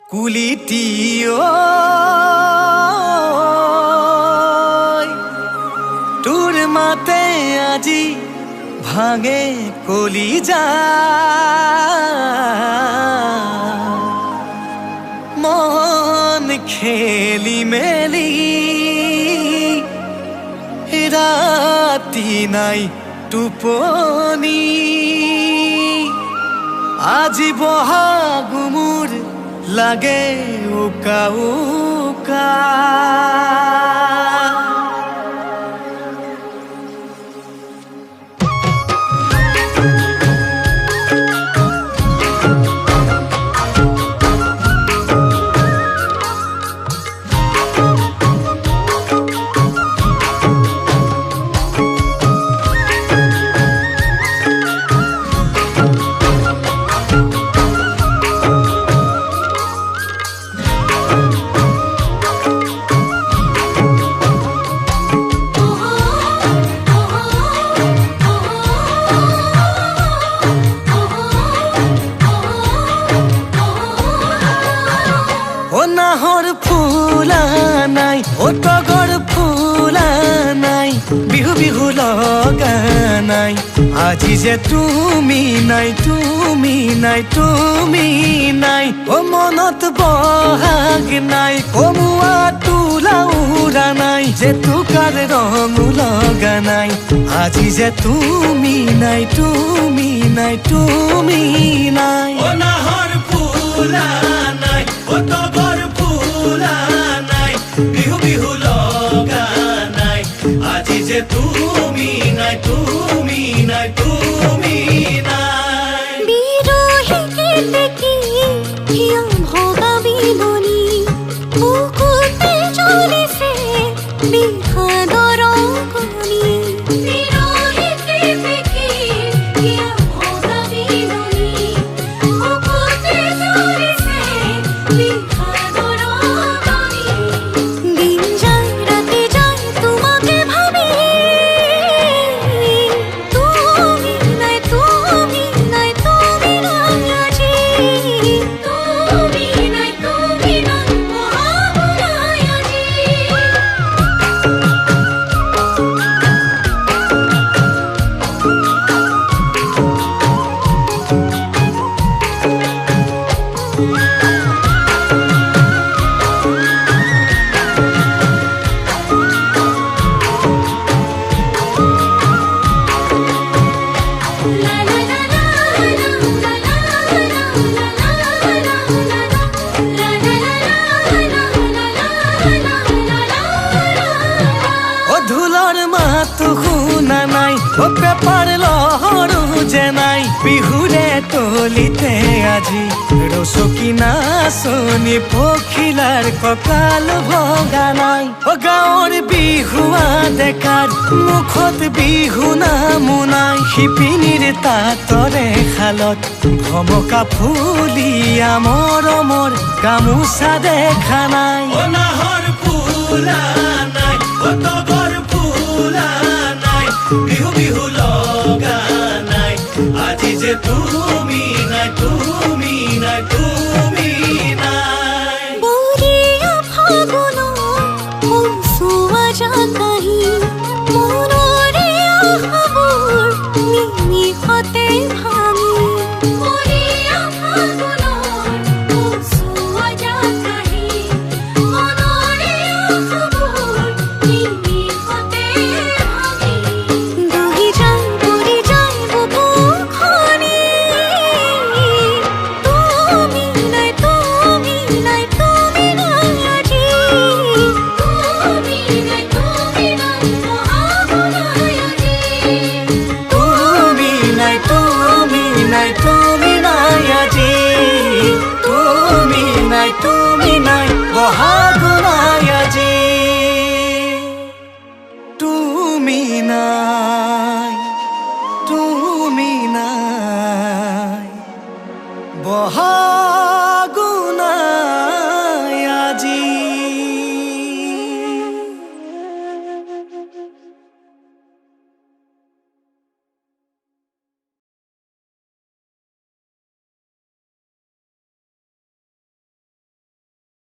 কুলিটিও তোৰ মাতে আজি ভাঙে কলিজা মন খেলি মেলি ৰাতি নাই টোপনি আজি বহাগ মোৰ লাগে উকা উকা নাহৰ ফুলা নাই ও তগৰ ফুলা নাই বিহু বিহু লগা নাই আজি যে তুমি নাই তুমি নাই তুমি নাই ও মনত বহাগ নাই কমুৱা তোলা উৰা নাই যে তোকাৰ ৰং লগা নাই আজি যে তুমি নাই তুমি নাই তুমি নাই ও নাহৰ ফুলা নাই ও তগৰ ফুলা নাই বিহু বিহু লগা নাই আজি যে তুমি নাই তুমি নাই তুমি নাই বিৰহি কেতেকী হিয়া ভগা বিলনি বুকুতে জ্বলিছে বিষাদৰ অগ্নি বিৰহি কেতেকী হিয়া ভগা বিলনি বুকুতে জ্বলিছে বিষাদৰ অগ্নি দিন যায় ৰাতি যায় তোমাকে ভাবি তুমি নাই তুমি নাই তুমি নাই আজি তুমি নাই তুমি নাই বহাগ নাই আজি ও ঢোলৰ মাত শুনা নাই ও পেপাৰ লহৰো যে নাই বিহুৰে তলিতে আজি ৰচকী নাচনি পখিলাৰ কঁকাল ভগা নাই ও গাঁৱৰ বিহুৱা ডেকাৰ মুখত বিহু নামো নাই শিপিনীৰ তাঁতৰে শালত ভমকা ফুলীয়া মৰমৰ গামোচা দেখা নাই ও নাহৰ ফুলা নাই ও তগৰ ফুলা নাই বিহু বিহু লগা নাই আজি যে তুমি নাই তুমি নাই